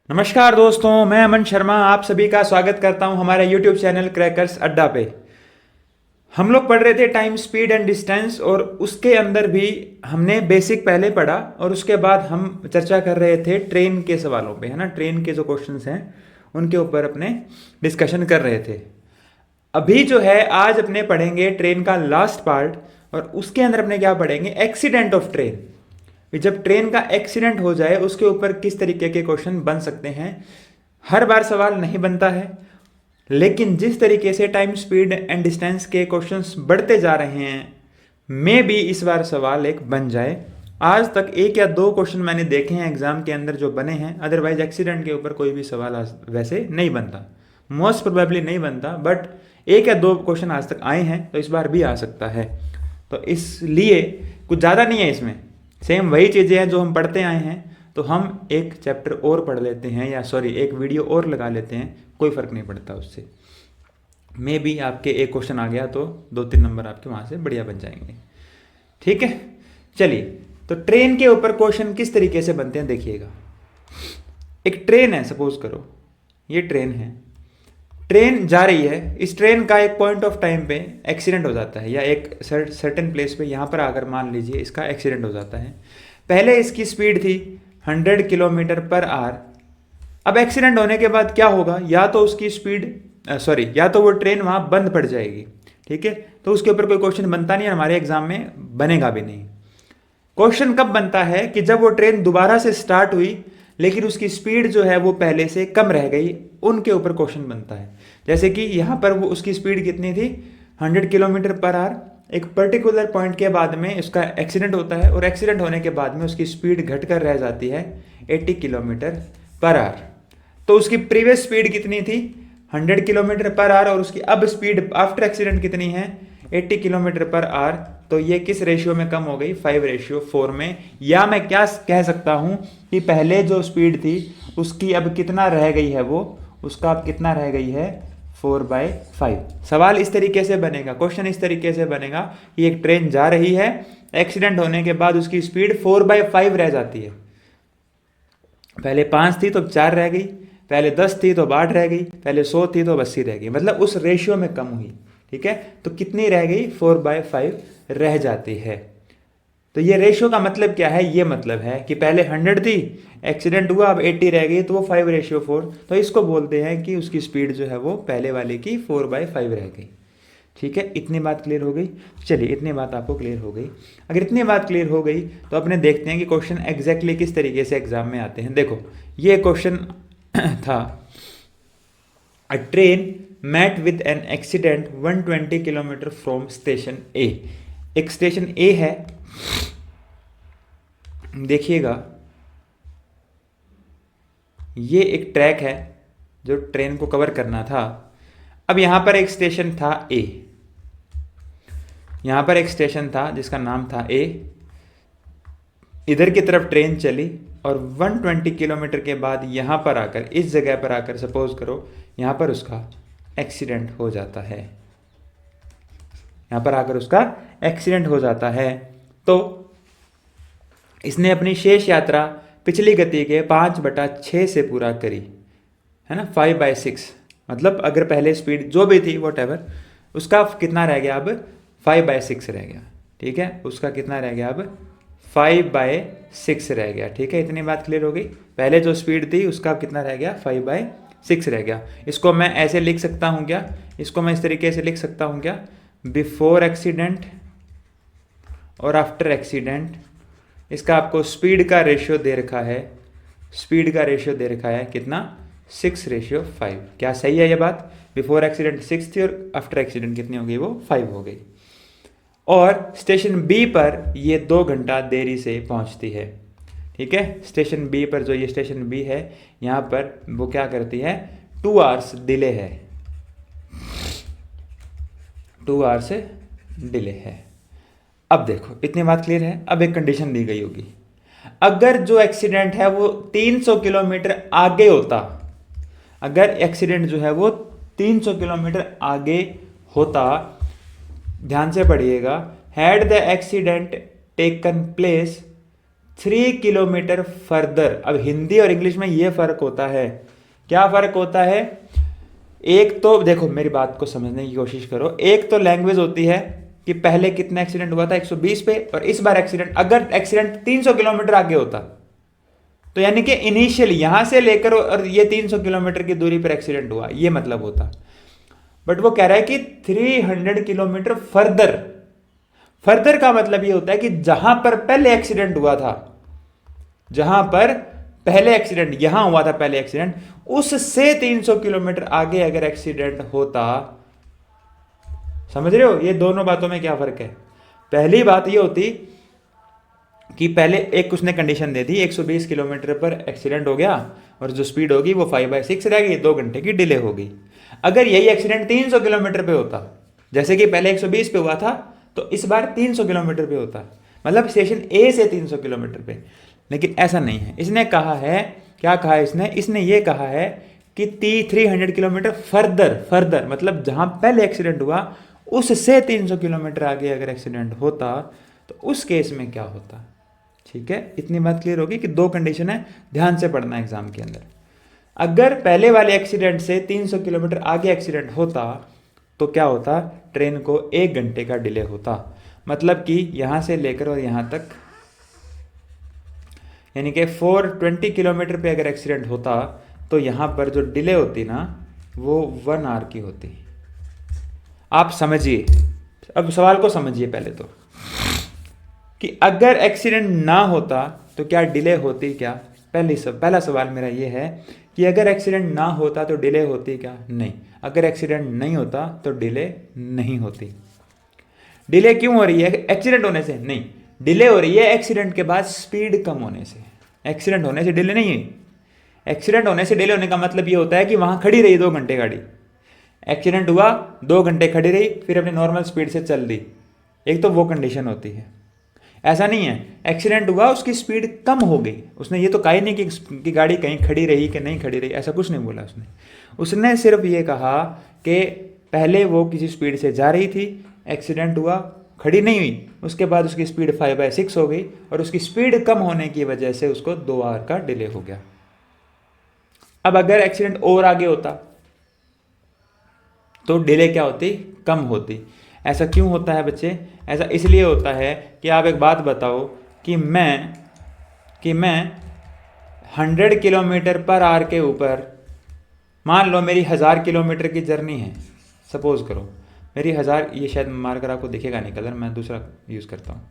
नमस्कार दोस्तों, मैं अमन शर्मा आप सभी का स्वागत करता हूं हमारे YouTube चैनल क्रैकर्स अड्डा पे। हम लोग पढ़ रहे थे टाइम, स्पीड एंड डिस्टेंस और उसके अंदर भी हमने बेसिक पहले पढ़ा और उसके बाद हम चर्चा कर रहे थे ट्रेन के सवालों पे, है ना। ट्रेन के जो क्वेश्चंस हैं उनके ऊपर अपने डिस्कशन कर रहे थे। अभी जो है आज अपने पढ़ेंगे ट्रेन का लास्ट पार्ट और उसके अंदर अपने क्या पढ़ेंगे, एक्सीडेंट ऑफ ट्रेन। जब ट्रेन का एक्सीडेंट हो जाए उसके ऊपर किस तरीके के क्वेश्चन बन सकते हैं। हर बार सवाल नहीं बनता है, लेकिन जिस तरीके से टाइम, स्पीड एंड डिस्टेंस के क्वेश्चंस बढ़ते जा रहे हैं, मे भी इस बार सवाल एक बन जाए। आज तक एक या दो क्वेश्चन मैंने देखे हैं एग्जाम के अंदर जो बने हैं, अदरवाइज एक्सीडेंट के ऊपर कोई भी सवाल वैसे नहीं बनता, मोस्ट प्रोबेबली नहीं बनता। बट एक या दो क्वेश्चन आज तक आए हैं तो इस बार भी आ सकता है। तो इसलिए कुछ ज़्यादा नहीं है इसमें, सेम वही चीज़ें हैं जो हम पढ़ते आए हैं। तो हम एक चैप्टर और पढ़ लेते हैं, या सॉरी एक वीडियो और लगा लेते हैं, कोई फ़र्क नहीं पड़ता उससे। मे बी आपके एक क्वेश्चन आ गया तो 2-3 नंबर आपके वहाँ से बढ़िया बन जाएंगे। ठीक है, चलिए। तो ट्रेन के ऊपर क्वेश्चन किस तरीके से बनते हैं देखिएगा। एक ट्रेन है, सपोज करो ये ट्रेन है, ट्रेन जा रही है। इस ट्रेन का एक पॉइंट ऑफ टाइम पे एक्सीडेंट हो जाता है, या एक सर्टेन प्लेस पे यहाँ पर आकर मान लीजिए इसका एक्सीडेंट हो जाता है। पहले इसकी स्पीड थी 100 किलोमीटर पर आवर। अब एक्सीडेंट होने के बाद क्या होगा, या तो उसकी स्पीड या तो वो ट्रेन वहाँ बंद पड़ जाएगी। ठीक है, तो उसके ऊपर कोई क्वेश्चन बनता नहीं, हमारे एग्जाम में बनेगा भी नहीं। क्वेश्चन कब बनता है कि जब वो ट्रेन दोबारा से स्टार्ट हुई लेकिन उसकी स्पीड जो है वो पहले से कम रह गई, उनके ऊपर क्वेश्चन बनता है। जैसे कि यहाँ पर वो उसकी स्पीड कितनी थी, 100 किलोमीटर पर आवर। एक पर्टिकुलर पॉइंट के बाद में उसका एक्सीडेंट होता है और एक्सीडेंट होने के बाद में उसकी स्पीड घटकर रह जाती है 80 किलोमीटर पर आवर। तो उसकी प्रीवियस स्पीड कितनी थी, 100 किलोमीटर पर आवर, और उसकी अब स्पीड आफ्टर एक्सीडेंट कितनी है, 80 किलोमीटर पर आवर। तो ये किस रेशियो में कम हो गई, 5:4 में। या मैं क्या कह सकता हूं कि पहले जो स्पीड थी उसकी अब कितना रह गई है, वो उसका अब कितना रह गई है, 4/5। सवाल इस तरीके से बनेगा, क्वेश्चन इस तरीके से बनेगा कि एक ट्रेन जा रही है, एक्सीडेंट होने के बाद उसकी स्पीड 4/5 रह जाती है। पहले 5 थी तो 4 रह गई, पहले 10 थी तो 8 रह गई, पहले 100 थी तो 80 रह गई, मतलब उस रेशियो में कम हुई। ठीक है, तो कितनी रह गई, 4/5 रह जाती है। तो ये रेशियो का मतलब क्या है, ये मतलब है कि पहले 100 थी, एक्सीडेंट हुआ, अब 80 रह गई, तो वो 5:4। तो इसको बोलते हैं कि उसकी स्पीड जो है वो पहले वाले की 4/5 रह गई। ठीक है, इतनी बात क्लियर हो गई। चलिए, इतनी बात आपको क्लियर हो गई। अगर इतनी बात क्लियर हो गई तो अपने देखते हैं कि क्वेश्चन एग्जैक्टली किस तरीके से एग्जाम में आते हैं। देखो, ये क्वेश्चन था, a train met with an accident 120 kilometre from station A. एक स्टेशन ए है, देखिएगा ये एक ट्रैक है जो ट्रेन को कवर करना था। अब यहां पर एक स्टेशन था ए, यहां पर एक स्टेशन था जिसका नाम था ए। इधर की तरफ ट्रेन चली और 120 किलोमीटर के बाद यहां पर आकर, इस जगह पर आकर, सपोज करो यहां पर उसका एक्सीडेंट हो जाता है, यहां पर आकर उसका एक्सीडेंट हो जाता है। तो इसने अपनी शेष यात्रा पिछली गति के 5/6 से पूरा करी, है ना, 5/6। मतलब अगर पहले स्पीड जो भी थी वॉट एवर, उसका कितना रह गया, अब 5/6 रह गया। ठीक है, उसका कितना रह गया, अब 5/6 रह गया। ठीक है, इतनी बात क्लियर हो गई। पहले जो स्पीड थी उसका कितना रह गया, 5/6 रह गया। इसको मैं ऐसे लिख सकता हूँ क्या, इसको मैं इस तरीके से लिख सकता हूँ क्या, बिफोर एक्सीडेंट और आफ्टर एक्सीडेंट। इसका आपको स्पीड का रेशियो दे रखा है, स्पीड का रेशियो दे रखा है कितना, 6:5। क्या सही है ये बात, बिफोर एक्सीडेंट 6 थी और आफ्टर एक्सीडेंट कितनी हो गई, वो 5 हो गई। और स्टेशन बी पर ये 2 घंटा देरी से पहुंचती है। ठीक है, स्टेशन बी पर, जो ये स्टेशन बी है, यहाँ पर वो क्या करती है, 2 आवर्स डिले है, 2 आवर्स डिले है। अब देखो, इतनी बात क्लियर है। अब एक कंडीशन दी गई होगी, अगर जो एक्सीडेंट है वो 300 किलोमीटर आगे होता, अगर एक्सीडेंट जो है वो 300 किलोमीटर आगे होता, ध्यान से पढ़िएगा, had the accident taken place 3 kilometre further. अब हिंदी और इंग्लिश में ये फ़र्क होता है। क्या फ़र्क होता है? एक तो देखो, मेरी बात को समझने की कोशिश करो। एक तो लैंग्वेज होती है कि पहले कितना एक्सीडेंट हुआ था 120 पे, और इस बार एक्सीडेंट, अगर एक्सीडेंट 300 किलोमीटर आगे होता तो यानी कि इनिशियली यहां से लेकर और ये 300 किलोमीटर की दूरी पर एक्सीडेंट हुआ, ये मतलब होता। बट वो कह रहा है कि 300 किलोमीटर फर्दर। फर्दर का मतलब ये होता है कि जहां पर पहले एक्सीडेंट हुआ था, जहां पर पहले एक्सीडेंट यहां हुआ था, पहले एक्सीडेंट, उससे 300 किलोमीटर आगे अगर एक्सीडेंट होता। समझ रहे हो ये दोनों बातों में क्या फर्क है? पहली बात ये होती कि पहले एक उसने कंडीशन दे दी, 120 किलोमीटर पर एक्सीडेंट हो गया और जो स्पीड होगी वो 5/6 रह गई, 2 घंटे की डिले होगी। अगर यही एक्सीडेंट 300 किलोमीटर पे होता, जैसे कि पहले 120 पे हुआ था, तो इस बार 300 किलोमीटर पे होता, मतलब स्टेशन ए से 300 किलोमीटर पे। लेकिन ऐसा नहीं है। इसने कहा है, क्या कहा है इसने ये कहा है कि 300 किलोमीटर फर्दर मतलब जहां पहले एक्सीडेंट हुआ उससे 300 किलोमीटर आगे अगर एक्सीडेंट होता तो उस केस में क्या होता। ठीक है, इतनी बात क्लियर होगी कि 2 कंडीशन है, ध्यान से पढ़ना एग्जाम के अंदर। अगर पहले वाले एक्सीडेंट से 300 किलोमीटर आगे एक्सीडेंट होता तो क्या होता? ट्रेन को 1 घंटे का डिले होता। मतलब कि यहां से लेकर और यहां तक, यानी कि 420 किलोमीटर पे अगर एक्सीडेंट होता तो यहां पर जो डिले होती ना, वो 1 आवर की होती। आप समझिए, अब सवाल को समझिए पहले तो, कि अगर एक्सीडेंट ना होता तो क्या डिले होती क्या? पहला सवाल मेरा ये है कि अगर एक्सीडेंट ना होता तो डिले होती क्या? नहीं। अगर एक्सीडेंट नहीं होता तो डिले नहीं होती। डिले क्यों हो रही है? एक्सीडेंट होने से नहीं, डिले हो रही है एक्सीडेंट के बाद स्पीड कम होने से। एक्सीडेंट होने से डिले नहीं है। एक्सीडेंट होने से डिले होने का मतलब ये होता है कि वहां खड़ी रही 2 घंटे गाड़ी। एक्सीडेंट हुआ, 2 घंटे खड़ी रही, फिर अपनी नॉर्मल स्पीड से चल दी। एक तो वो कंडीशन होती है। ऐसा नहीं है एक्सीडेंट हुआ उसकी स्पीड कम हो गई, उसने ये तो कहा ही नहीं कि गाड़ी कहीं खड़ी रही कि नहीं खड़ी रही, ऐसा कुछ नहीं बोला उसने सिर्फ ये कहा कि पहले वो किसी स्पीड से जा रही थी, एक्सीडेंट हुआ, खड़ी नहीं हुई, उसके बाद उसकी स्पीड 5/6 हो गई और उसकी स्पीड कम होने की वजह से उसको 2 आवर का डिले हो गया। अब अगर एक्सीडेंट और आगे होता तो डिले क्या होती? कम होती। ऐसा क्यों होता है बच्चे? ऐसा इसलिए होता है कि आप एक बात बताओ कि मैं 100 किलोमीटर पर आवर के ऊपर, मान लो मेरी 1000 किलोमीटर की जर्नी है, सपोज करो मेरी 1000, ये शायद मारकर आपको दिखेगा नहीं कलर, मैं दूसरा यूज़ करता हूँ।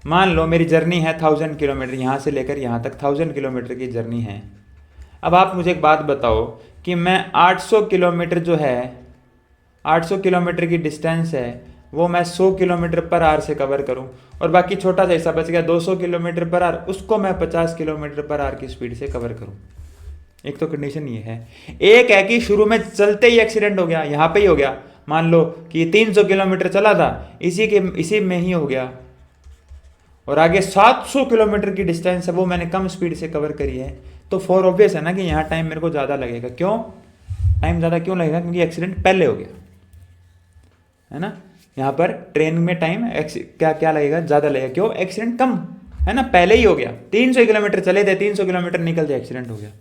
मान लो मेरी जर्नी है 1000 किलोमीटर, यहाँ से लेकर यहाँ तक 1000 किलोमीटर की जर्नी है। अब आप मुझे एक बात बताओ कि मैं 800 किलोमीटर जो है, 800 किलोमीटर की डिस्टेंस है, वो मैं 100 किलोमीटर पर आवर से कवर करूं और बाकी छोटा सा हिस्सा बच गया 200 किलोमीटर पर आवर, उसको मैं 50 किलोमीटर पर आवर की स्पीड से कवर करूं। एक तो कंडीशन ये है। एक है कि शुरू में चलते ही एक्सीडेंट हो गया, यहाँ पे ही हो गया, मान लो कि 300 किलोमीटर चला था, इसी में ही हो गया, और आगे 700 किलोमीटर की डिस्टेंस है वो मैंने कम स्पीड से कवर करी है, तो फॉर ऑब्वियस है ना कि यहाँ टाइम मेरे को ज़्यादा लगेगा। क्यों टाइम ज़्यादा क्यों लगेगा? क्योंकि एक्सीडेंट पहले हो गया है ना। यहाँ पर ट्रेन में टाइम क्या लगेगा? ज़्यादा लगेगा। क्यों? एक्सीडेंट कम है ना, पहले ही हो गया। 300 किलोमीटर चले थे, 300 किलोमीटर निकलते एक्सीडेंट हो गया,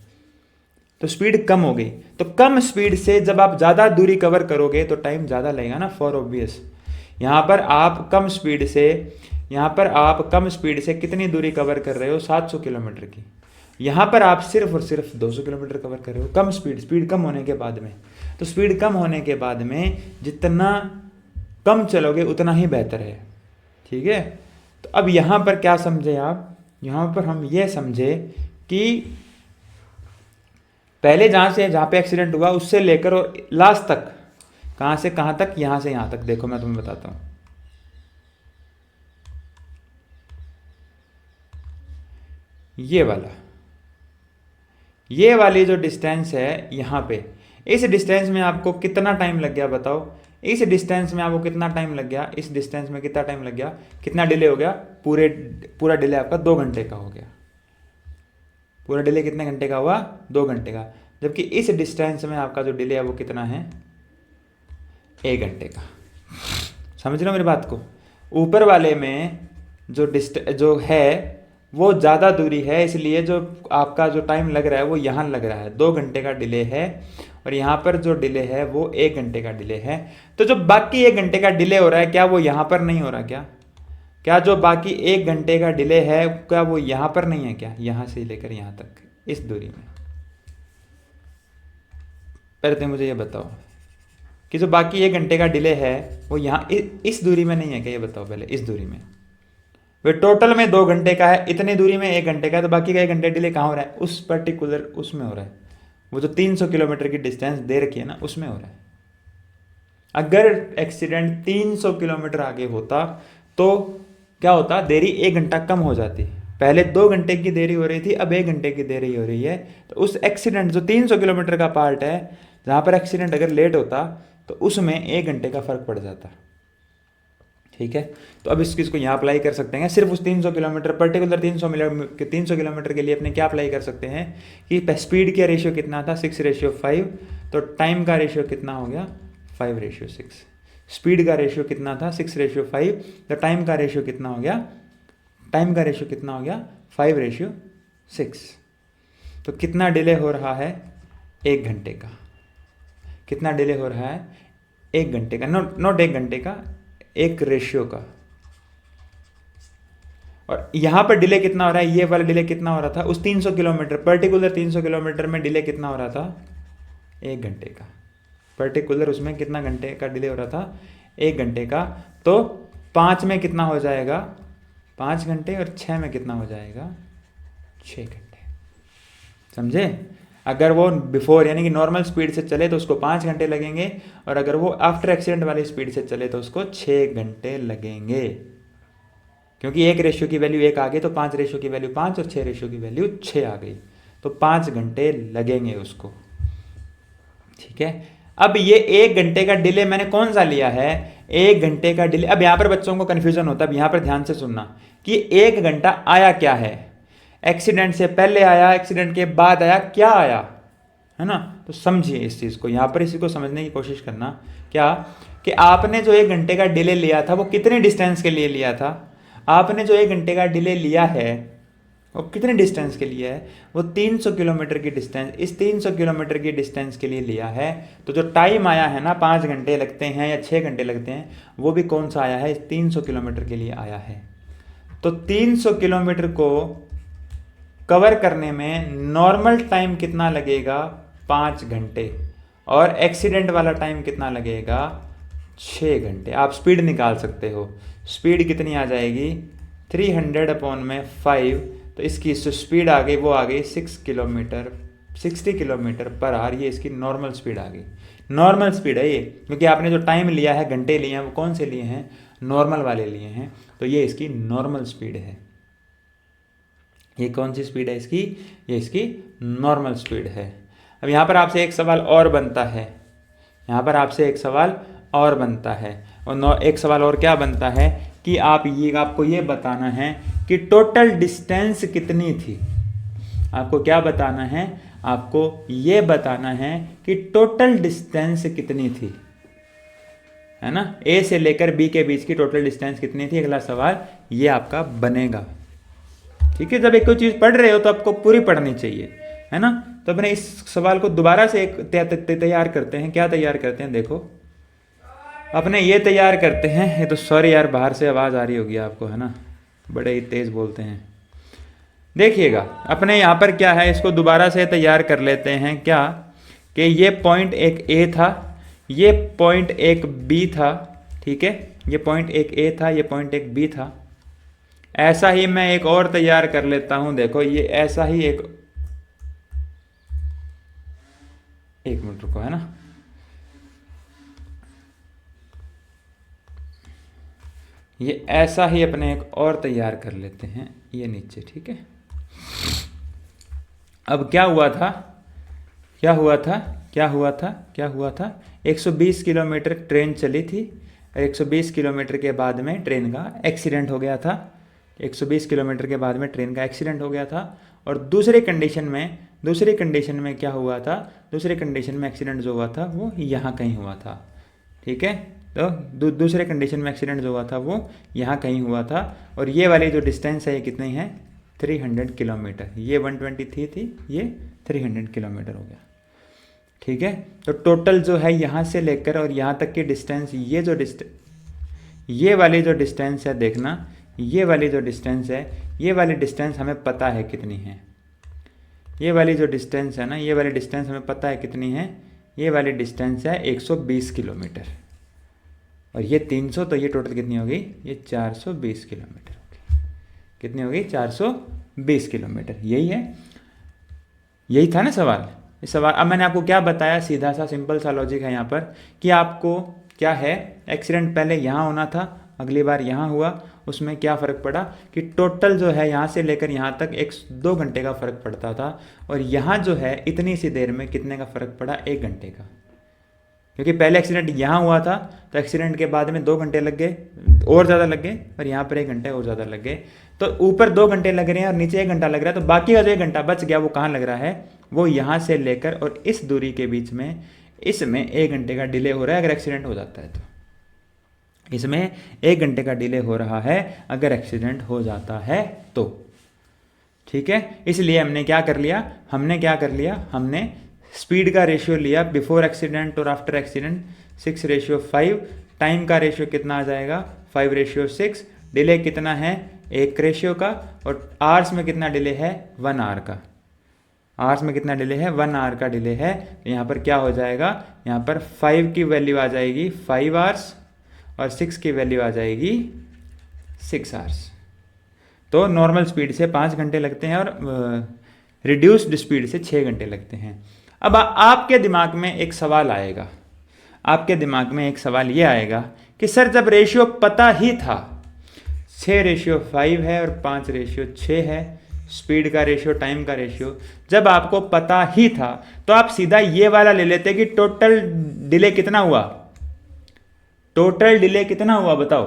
तो स्पीड कम हो गई। तो कम स्पीड से जब आप ज़्यादा दूरी कवर करोगे तो टाइम ज़्यादा लगेगा ना, फॉर ऑब्वियस। यहाँ पर आप कम स्पीड से कितनी दूरी कवर कर रहे हो? 700 किलोमीटर की। यहाँ पर आप सिर्फ और सिर्फ 200 किलोमीटर कवर कर रहे हो, कम स्पीड कम होने के बाद में। तो स्पीड कम होने के बाद में जितना कम चलोगे उतना ही बेहतर है। ठीक है, तो अब यहाँ पर क्या समझे आप? यहाँ पर हम ये समझे कि पहले जहाँ पे एक्सीडेंट हुआ उससे लेकर और लास्ट तक, कहाँ से कहाँ तक? यहाँ से यहाँ तक। देखो मैं तुम्हें बताता हूँ, ये वाली जो डिस्टेंस है यहाँ पे, इस डिस्टेंस में आपको कितना टाइम लग गया बताओ? इस डिस्टेंस में आपको कितना टाइम लग गया? इस डिस्टेंस में कितना टाइम लग गया? कितना डिले हो गया? पूरा डिले आपका 2 घंटे का हो गया। पूरा डिले कितने घंटे का हुआ? 2 घंटे का। जबकि इस डिस्टेंस में आपका जो डिले है वो कितना है? 1 घंटे का। समझ रहे हो मेरी बात को? ऊपर वाले में जो है वो ज़्यादा दूरी है, इसलिए जो आपका जो टाइम लग रहा है वो यहाँ लग रहा है, 2 घंटे का डिले है, और यहाँ पर जो डिले है वो 1 घंटे का डिले है। तो जो बाकी 1 घंटे का डिले हो रहा है क्या वो यहाँ पर नहीं हो रहा क्या? क्या जो बाकी 1 घंटे का डिले है क्या वो यहाँ पर नहीं है क्या? यहाँ से लेकर यहाँ तक इस दूरी में। पहले तो मुझे ये बताओ कि जो बाकी 1 घंटे का डिले है वो यहाँ इस दूरी में नहीं है क्या? ये बताओ पहले, इस दूरी में। वे टोटल में 2 घंटे का है, इतनी दूरी में 1 घंटे का है, तो बाकी का 1 घंटे डिले कहाँ हो रहा है? उस पर्टिकुलर उसमें हो रहा है, वो जो 300 किलोमीटर की डिस्टेंस दे रखी है ना उसमें हो रहा है। अगर एक्सीडेंट 300 किलोमीटर आगे होता तो क्या होता? देरी 1 घंटा कम हो जाती। पहले 2 घंटे की देरी हो रही थी, अब 1 घंटे की देरी हो रही है। तो उस एक्सीडेंट जो 300 किलोमीटर का पार्ट है जहाँ पर एक्सीडेंट अगर लेट होता तो उसमें 1 घंटे का फर्क पड़ जाता। ठीक है, तो अब इस चीज़ को यहाँ अप्लाई कर सकते हैं। सिर्फ उस 300 किलोमीटर पर्टिकुलर 300 किलोमीटर के लिए अपने क्या अप्लाई कर सकते हैं कि स्पीड का रेशियो कितना था? 6:5। तो टाइम का रेशियो कितना हो गया? 5:6। स्पीड का रेशियो कितना था? 6:5। तो टाइम का रेशियो कितना हो गया? टाइम का रेशियो कितना हो गया? 5:6। तो कितना डिले हो रहा है? 1 घंटे का। कितना डिले हो रहा है? 1 घंटे का, नॉट 1 घंटे का, एक रेशियो का। और यहां पर डिले कितना हो रहा है? ये वाला डिले कितना हो रहा था? उस 300 किलोमीटर पर्टिकुलर 300 किलोमीटर में डिले कितना हो रहा था? 1 घंटे का। पर्टिकुलर उसमें कितना घंटे का डिले हो रहा था? 1 घंटे का। तो 5 में कितना हो जाएगा? 5 घंटे, और 6 में कितना हो जाएगा? 6 घंटे। समझे? अगर वो बिफोर यानी कि नॉर्मल स्पीड से चले तो उसको 5 घंटे लगेंगे, और अगर वो आफ्टर एक्सीडेंट वाली स्पीड से चले तो उसको 6 घंटे लगेंगे। क्योंकि 1 रेशियो की वैल्यू 1 आ गई तो 5 रेशियो की वैल्यू 5 और 6 रेशियो की वैल्यू 6 आ गई, तो 5 घंटे लगेंगे उसको। ठीक है, अब ये 1 घंटे का डिले मैंने कौन सा लिया है? 1 घंटे का डिले। अब यहां पर बच्चों को कंफ्यूजन होता है, अब यहां पर ध्यान से सुनना कि 1 घंटा आया क्या है? एक्सीडेंट से पहले आया, एक्सीडेंट के बाद आया, क्या आया, है ना? तो समझिए इस चीज़ को, यहाँ पर इसी को समझने की कोशिश करना। क्या कि आपने जो 1 घंटे का डिले लिया था वो कितने डिस्टेंस के लिए लिया था? आपने जो 1 घंटे का डिले लिया है वो कितने डिस्टेंस के लिए है? वो 300 किलोमीटर की डिस्टेंस, इस 300 किलोमीटर की डिस्टेंस के लिए लिया है। तो जो टाइम आया है ना, 5 घंटे लगते हैं या 6 घंटे लगते हैं, वो भी कौन सा आया है? 300 किलोमीटर के लिए आया है। तो 300 किलोमीटर को कवर करने में नॉर्मल टाइम कितना लगेगा? 5 घंटे। और एक्सीडेंट वाला टाइम कितना लगेगा? 6 घंटे। आप स्पीड निकाल सकते हो, स्पीड कितनी आ जाएगी? 300/5। तो इसकी स्पीड आ गई, वो आ गई 60 किलोमीटर पर आवर। ये इसकी नॉर्मल स्पीड आ गई। नॉर्मल स्पीड है ये, क्योंकि आपने जो टाइम लिया है, घंटे लिए हैं, वो कौन से लिए हैं? नॉर्मल वाले लिए हैं। तो ये इसकी नॉर्मल स्पीड है। ये कौन सी स्पीड है इसकी? ये इसकी नॉर्मल स्पीड है। अब यहाँ पर आपसे एक सवाल और बनता है, यहाँ पर आपसे एक सवाल और बनता है, और एक सवाल और क्या बनता है कि आपको ये बताना है कि टोटल डिस्टेंस कितनी थी। आपको क्या बताना है? आपको ये बताना है कि टोटल डिस्टेंस कितनी थी, है ना? ए से लेकर बी के बीच की टोटल डिस्टेंस कितनी थी, अगला सवाल ये आपका बनेगा। ठीक है, जब एक कोई चीज़ पढ़ रहे हो तो आपको पूरी पढ़नी चाहिए, है ना? तो अपने इस सवाल को दोबारा से एक तैयार करते हैं। क्या तैयार करते हैं? देखो, अपने ये तैयार करते हैं। ये तो सॉरी यार, बाहर से आवाज़ आ रही होगी आपको, है ना? बड़े ही तेज़ बोलते हैं। देखिएगा, अपने यहाँ पर क्या है, इसको दोबारा से तैयार कर लेते हैं। क्या कि ये पॉइंट एक ए था, ये पॉइंट एक बी था। ठीक है, ये पॉइंट एक ए था, ये पॉइंट एक बी था। ऐसा ही मैं एक और तैयार कर लेता हूं। देखो, ये ऐसा ही एक मिनट रुको, है ना? ये ऐसा ही अपने एक और तैयार कर लेते हैं, ये नीचे। ठीक है, अब क्या हुआ था? 120 किलोमीटर ट्रेन चली थी, और 120 किलोमीटर के बाद में ट्रेन का एक्सीडेंट हो गया था। 120 किलोमीटर के बाद में ट्रेन का एक्सीडेंट हो गया था। और दूसरे कंडीशन में क्या हुआ था? दूसरे कंडीशन में एक्सीडेंट जो हुआ था वो यहाँ कहीं हुआ था। ठीक है, तो दूसरे कंडीशन में एक्सीडेंट जो हुआ था वो यहाँ कहीं हुआ था। और ये वाली जो डिस्टेंस है ये कितनी है? 300 किलोमीटर, ये 123 थी, ये 300 किलोमीटर हो गया। ठीक है, तो टोटल जो है यहाँ से लेकर और यहाँ तक की डिस्टेंस, ये वाली जो डिस्टेंस है देखना, ये वाली जो डिस्टेंस है, ये वाली डिस्टेंस हमें पता है कितनी है। ये वाली जो डिस्टेंस है ना, ये वाली डिस्टेंस हमें पता है कितनी है, ये वाली डिस्टेंस है 120 किलोमीटर, और ये 300, तो ये टोटल कितनी होगी, ये 420 किलोमीटर होगी। कितनी होगी, 420 किलोमीटर। यही है, यही था ना सवाल। इस सवाल, अब मैंने आपको क्या बताया, सीधा सा सिंपल सा लॉजिक है यहाँ पर कि आपको क्या है, एक्सीडेंट पहले यहाँ होना था, अगली बार यहाँ हुआ, उसमें क्या फ़र्क पड़ा कि टोटल जो है यहाँ से लेकर यहाँ तक 1-2 घंटे का फ़र्क पड़ता था, और यहाँ जो है इतनी सी देर में कितने का फ़र्क पड़ा, 1 घंटे का। क्योंकि पहले एक्सीडेंट यहाँ हुआ था तो एक्सीडेंट के बाद में 2 घंटे लग गए, और ज़्यादा लग गए, और यहाँ पर 1 घंटे और ज़्यादा लग गए। तो ऊपर 2 घंटे लग रहे हैं और नीचे 1 घंटा लग रहा है, तो बाकी का जो 1 घंटा बच गया वो कहाँ लग रहा है, वो यहाँ से लेकर और इस दूरी के बीच में, इसमें 1 घंटे का डिले हो रहा है अगर एक्सीडेंट हो जाता है तो। इसमें 1 घंटे का डिले हो रहा है अगर एक्सीडेंट हो जाता है तो। ठीक है, इसलिए हमने क्या कर लिया, हमने स्पीड का रेशियो लिया बिफोर एक्सीडेंट और आफ्टर एक्सीडेंट 6:5। टाइम का रेशियो कितना आ जाएगा, 5:6। डिले कितना है, 1 रेशियो का, और आवर्स में कितना डिले है, 1 आवर का। आवर्स में कितना डिले है, 1 आवर का डिले है। यहाँ पर क्या हो जाएगा, यहाँ पर 5 की वैल्यू आ जाएगी 5 आवर्स, और 6 की वैल्यू आ जाएगी 6 आवर्स। तो नॉर्मल स्पीड से 5 घंटे लगते हैं और रिड्यूस्ड स्पीड से 6 घंटे लगते हैं। अब आपके दिमाग में एक सवाल आएगा, ये आएगा कि सर जब रेशियो पता ही था, 6:5 है और 5:6 है, स्पीड का रेशियो, टाइम का रेशियो, जब आपको पता ही था तो आप सीधा ये वाला ले लेते कि टोटल डिले कितना हुआ, बताओ,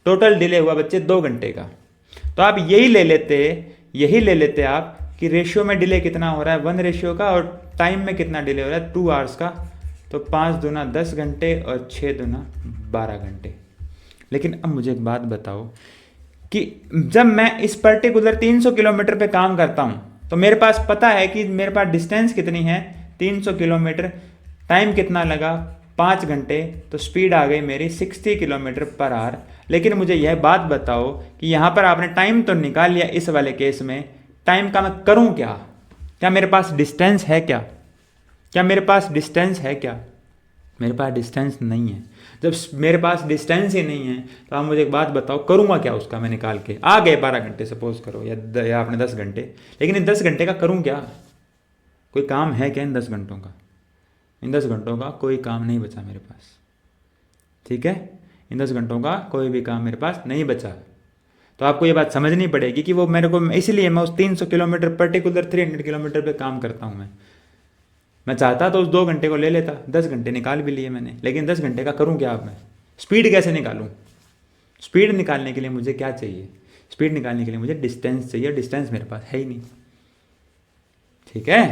टोटल डिले हुआ बच्चे 2 घंटे का। तो आप यही ले लेते आप कि रेशियो में डिले कितना हो रहा है, 1 रेशियो का, और टाइम में कितना डिले हो रहा है, 2 आवर्स का। तो 5 दूना 10 घंटे और 6 दूना 12 घंटे। लेकिन अब मुझे एक बात बताओ कि जब मैं इस पर्टिकुलर 300 किलोमीटर पे काम करता हूँ तो मेरे पास पता है कि मेरे पास डिस्टेंस कितनी है, 300 किलोमीटर, टाइम कितना लगा, 5 घंटे, तो स्पीड आ गई मेरी 60 किलोमीटर पर आवर। लेकिन मुझे यह बात बताओ कि यहाँ पर आपने टाइम तो निकाल लिया, इस वाले केस में टाइम का मैं करूँ क्या मेरे पास डिस्टेंस है मेरे पास डिस्टेंस नहीं है। जब मेरे पास डिस्टेंस ही नहीं है तो आप मुझे एक बात बताओ, करूँगा क्या उसका मैं निकाल के। आ गए 12 घंटे सपोज करो, या आपने 10 घंटे, लेकिन इन 10 घंटे का करूँ क्या, कोई काम है क्या इन 10 घंटों का? इन 10 घंटों का कोई काम नहीं बचा मेरे पास। ठीक है, इन 10 घंटों का कोई भी काम मेरे पास नहीं बचा। तो आपको ये बात समझनी पड़ेगी कि वो मेरे को, इसलिए मैं उस 300 किलोमीटर, पर्टिकुलर 300 किलोमीटर पे काम करता हूँ। मैं चाहता तो उस 2 घंटे को ले लेता, 10 घंटे निकाल भी लिए मैंने, लेकिन 10 घंटे का करूँ क्या अब मैं? स्पीड कैसे निकालूँ? स्पीड निकालने के लिए मुझे क्या चाहिए? स्पीड निकालने के लिए मुझे डिस्टेंस चाहिए, डिस्टेंस मेरे पास है ही नहीं। ठीक है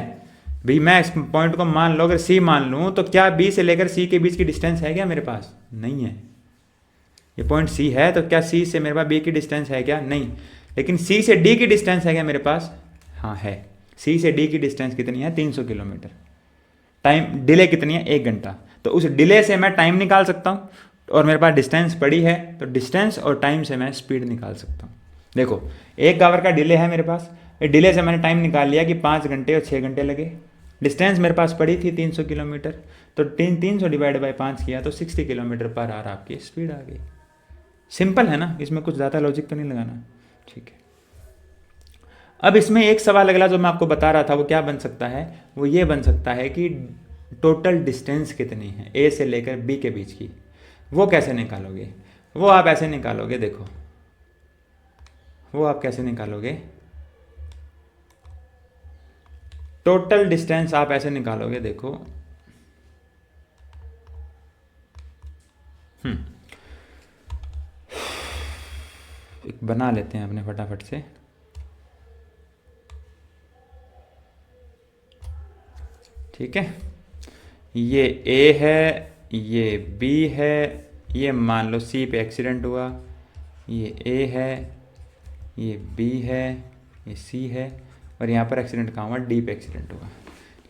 भाई, मैं इस पॉइंट को मान लो, अगर सी मान लूँ तो क्या बी से लेकर सी के बीच की डिस्टेंस है क्या मेरे पास? नहीं है। ये पॉइंट सी है तो क्या सी से मेरे पास बी की डिस्टेंस है क्या? नहीं। लेकिन सी से डी की डिस्टेंस है क्या मेरे पास? हाँ है। सी से डी की डिस्टेंस कितनी है? 300 किलोमीटर। टाइम डिले कितनी है? 1 घंटा। तो उस डिले से मैं टाइम निकाल सकता हूँ, और मेरे पास डिस्टेंस पड़ी है तो डिस्टेंस और टाइम से मैं स्पीड निकाल सकता हूँ। देखो 1 आवर का डिले है मेरे पास, डिले से मैंने टाइम निकाल लिया कि 5 घंटे और 6 घंटे लगे। डिस्टेंस मेरे पास पड़ी थी 300 किलोमीटर, तो 300 डिवाइड बाई 5 किया तो 60 किलोमीटर पर आवर आपकी स्पीड आ गई। सिंपल है ना, इसमें कुछ ज़्यादा लॉजिक तो नहीं लगाना। ठीक है, अब इसमें एक सवाल अगला जो मैं आपको बता रहा था वो क्या बन सकता है, वो ये बन सकता है कि टोटल डिस्टेंस कितनी है ए से लेकर बी के बीच की, वो कैसे निकालोगे? वो आप ऐसे निकालोगे, देखो वो आप कैसे निकालोगे, टोटल डिस्टेंस आप ऐसे निकालोगे, देखो एक बना लेते हैं अपने फटाफट से। ठीक है, ये ए है, ये बी है, ये मान लो सी पे एक्सीडेंट हुआ, ये ए है, ये बी है, ये सी है, और यहाँ पर एक्सीडेंट कहाँ हुआ, डी पे एक्सीडेंट हुआ।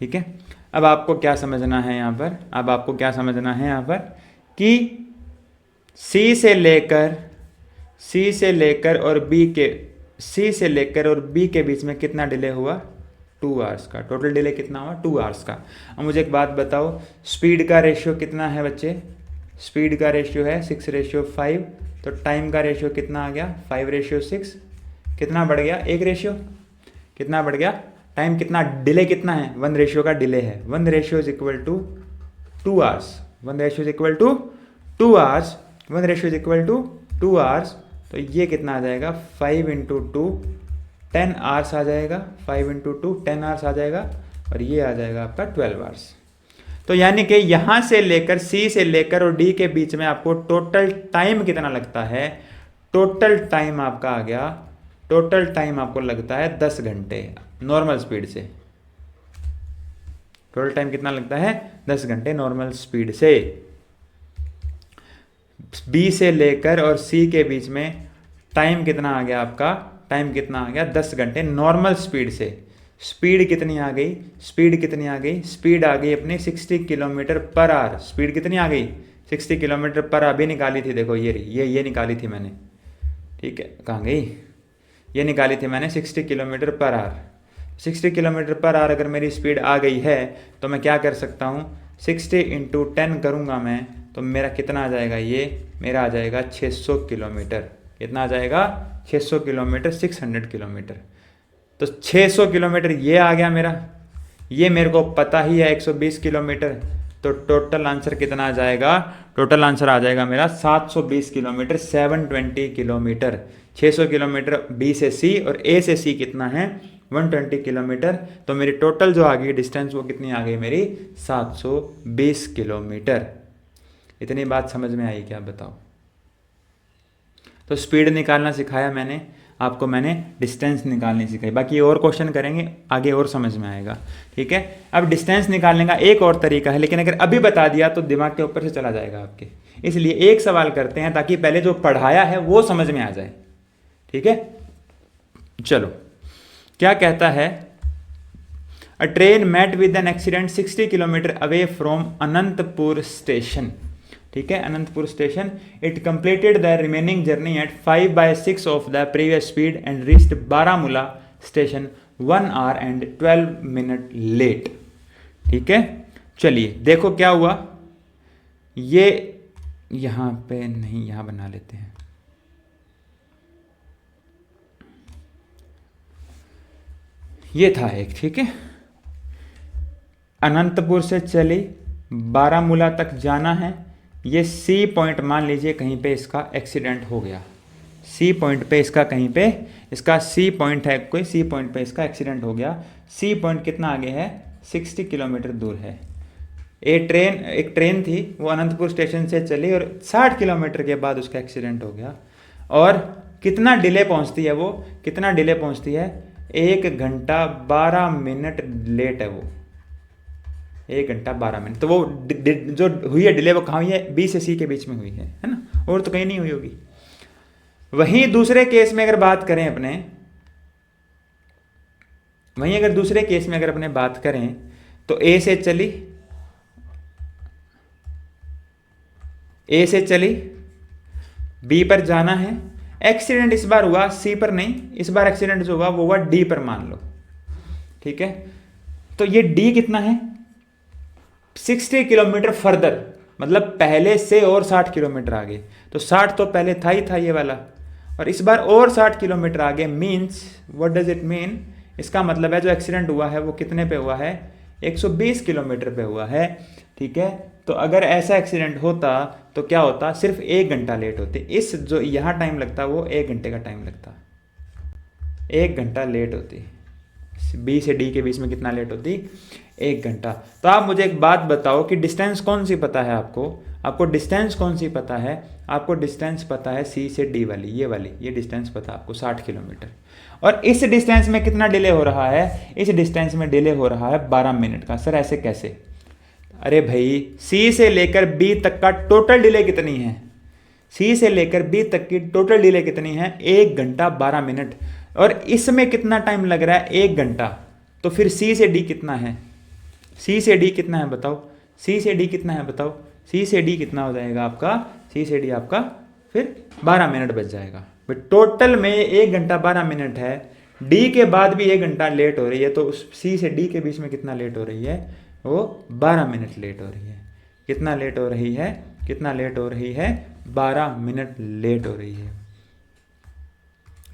ठीक है, अब आपको क्या समझना है यहाँ पर, अब आपको क्या समझना है यहाँ पर कि सी से लेकर और बी के बीच में कितना डिले हुआ, 2 आवर्स का। टोटल डिले कितना हुआ, 2 आवर्स का। अब मुझे एक बात बताओ, स्पीड का रेशियो कितना है बच्चे, स्पीड का रेशियो है 6:5, तो टाइम का रेशियो कितना आ गया, 5:6। कितना बढ़ गया, एक रेशियो, कितना बढ़ गया टाइम, कितना डिले कितना है, 1 रेशियो का डिले है। 1 ratio is equal to 2 hours, 1 ratio is equal to 2 hours, 1 ratio is equal to 2 hours. तो ये कितना आ जाएगा, 5 × 2 10 आवर्स आ जाएगा, 5 × 2 10 आवर्स आ जाएगा, और ये आ जाएगा आपका 12 आवर्स। तो यानी कि यहाँ से लेकर सी से लेकर और डी के बीच में आपको टोटल टाइम कितना लगता है, टोटल टाइम आपका आ गया, टोटल टाइम आपको लगता है 10 घंटे नॉर्मल स्पीड से। टोटल टाइम कितना लगता है, 10 घंटे नॉर्मल स्पीड से। बी से लेकर और सी के बीच में टाइम कितना आ गया आपका, टाइम कितना आ गया, 10 घंटे नॉर्मल स्पीड से। स्पीड कितनी आ गई, स्पीड कितनी आ गई, स्पीड आ गई अपनी 60 किलोमीटर पर आवर। स्पीड कितनी आ गई, 60 किलोमीटर पर आवर। अभी निकाली थी, देखो ये निकाली थी मैंने, ठीक है, कहाँ गई, ये निकाली थी मैंने 60 kilometre per hour. 60 kilometre per hour अगर मेरी स्पीड आ गई है तो मैं क्या कर सकता हूँ, 60 × 10 करूँगा मैं, तो मेरा कितना आ जाएगा, ये मेरा आ जाएगा 600 किलोमीटर। कितना आ जाएगा, 600 किलोमीटर, 600 किलोमीटर। तो 600 किलोमीटर ये आ गया मेरा, ये मेरे को पता ही है 120 किलोमीटर। तो टोटल आंसर कितना आ जाएगा, टोटल आंसर आ जाएगा मेरा 720 किलोमीटर, 720 किलोमीटर। 600 किलोमीटर बी से सी और ए से सी कितना है, 120 किलोमीटर। तो मेरी टोटल जो आ गई डिस्टेंस वो कितनी आ गई मेरी, 720 किलोमीटर। इतनी बात समझ में आई क्या, बताओ। तो स्पीड निकालना सिखाया मैंने आपको, मैंने डिस्टेंस निकालनी सिखाई। बाकी और क्वेश्चन करेंगे आगे और समझ में आएगा, ठीक है। अब डिस्टेंस निकालने का एक और तरीका है, लेकिन अगर अभी बता दिया तो दिमाग के ऊपर से चला जाएगा आपके, इसलिए एक सवाल करते हैं ताकि पहले जो पढ़ाया है वो समझ में आ जाए, ठीक है। चलो, क्या कहता है, a train met with an accident 60 kilometre away from Anantapur station, ठीक है, Anantapur station. It completed the remaining journey at 5/6 of the previous speed and reached Baramulla station 1 hour and 12 minute late, ठीक है। चलिए देखो क्या हुआ, ये यहां पे नहीं, यहां बना लेते हैं। ये था एक, ठीक है, अनंतपुर से चली, बारामूला तक जाना है। ये सी पॉइंट मान लीजिए कहीं पे इसका एक्सीडेंट हो गया, सी पॉइंट पे इसका, कहीं पे इसका सी पॉइंट है, कोई सी पॉइंट पे इसका एक्सीडेंट हो गया। सी पॉइंट कितना आगे है, 60 किलोमीटर दूर है। एक ट्रेन थी, वो अनंतपुर स्टेशन से चली और 60 किलोमीटर के बाद उसका एक्सीडेंट हो गया। और कितना डिले पहुंचती है वो, कितना डिले पहुंचती है, 1 घंटा 12 मिनट लेट है वो, 1 घंटा 12 मिनट। तो वो जो हुई है डिले, वो कहाँ हुई है, बी से सी के बीच में हुई है ना, और तो कहीं नहीं हुई होगी। वहीं दूसरे केस में अगर बात करें अपने, वहीं अगर दूसरे केस में अगर अपने बात करें तो ए से चली, बी पर जाना है। एक्सीडेंट इस बार हुआ सी पर नहीं, इस बार एक्सीडेंट जो हुआ वो हुआ डी पर, मान लो, ठीक है। तो ये डी कितना है, 60 किलोमीटर फर्दर, मतलब पहले से और 60 किलोमीटर आगे। तो 60 तो पहले था ही था ये वाला, और इस बार और 60 किलोमीटर आगे। Means what does it mean, इसका मतलब है जो एक्सीडेंट हुआ है वो कितने पे हुआ है, 120 किलोमीटर पे हुआ है, ठीक है। तो अगर ऐसा एक्सीडेंट होता तो क्या होता, सिर्फ 1 घंटा लेट होती। इस जो यहाँ टाइम लगता वो 1 घंटे का टाइम लगता, 1 घंटा लेट होती। बी से डी के बीच में कितना लेट होती, 1 घंटा। तो आप मुझे एक बात बताओ कि डिस्टेंस कौन सी पता है आपको डिस्टेंस कौन सी पता है, आपको डिस्टेंस पता है सी से डी वाली, ये डिस्टेंस पता है आपको 60 किलोमीटर। और इस डिस्टेंस में कितना डिले हो रहा है, इस डिस्टेंस में डिले हो रहा है 12 मिनट का। सर ऐसे कैसे, अरे भाई सी से लेकर बी तक का टोटल डिले कितनी है, सी से लेकर बी तक की टोटल डिले कितनी है? 1 घंटा 12 मिनट। और इसमें कितना टाइम लग रहा है? 1 घंटा। तो फिर सी से डी कितना है? सी से डी कितना है बताओ? सी से डी कितना है बताओ? सी से डी कितना हो जाएगा आपका? सी से डी आपका फिर 12 मिनट बच जाएगा। टोटल में 1 घंटा 12 मिनट है, डी के बाद भी 1 घंटा लेट हो रही है, तो उस सी से डी के बीच में कितना लेट हो रही है? वो 12 मिनट लेट हो रही है। कितना लेट हो रही है? कितना लेट हो रही है? 12 मिनट लेट हो रही है।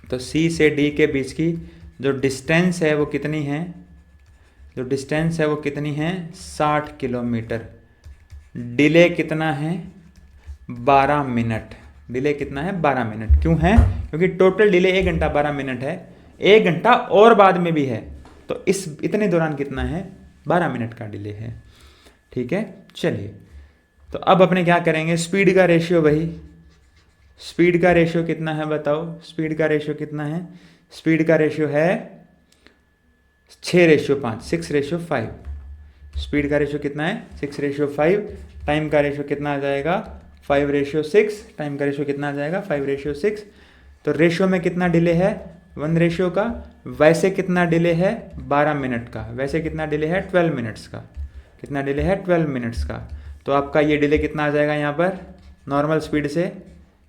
तो सी से डी के बीच की जो डिस्टेंस है वो कितनी है? जो डिस्टेंस है वो कितनी है? 60 किलोमीटर। डिले कितना है? 12 मिनट। डिले कितना है? 12 मिनट। क्यों है? क्योंकि टोटल डिले 1 घंटा 12 मिनट है, 1 घंटा और बाद में भी है, तो इस इतने दौरान कितना है? 12 मिनट का डिले है। ठीक है, चलिए तो अब अपने क्या करेंगे? स्पीड का रेशियो वही। स्पीड का रेशियो कितना है बताओ? स्पीड का रेशियो कितना है? स्पीड का रेशियो है 6:5, 6:5। स्पीड का रेशियो कितना है? 6:5। टाइम का रेशियो कितना आ जाएगा? 5:6। टाइम का रेशियो कितना आ जाएगा? 5:6। तो रेशियो में कितना डिले है? 1 रेशियो का। वैसे कितना डिले है? 12 मिनट का। वैसे कितना डिले है? 12 मिनट्स का। कितना डिले है? 12 मिनट्स का। तो आपका ये डिले कितना आ जाएगा यहाँ पर? नॉर्मल स्पीड से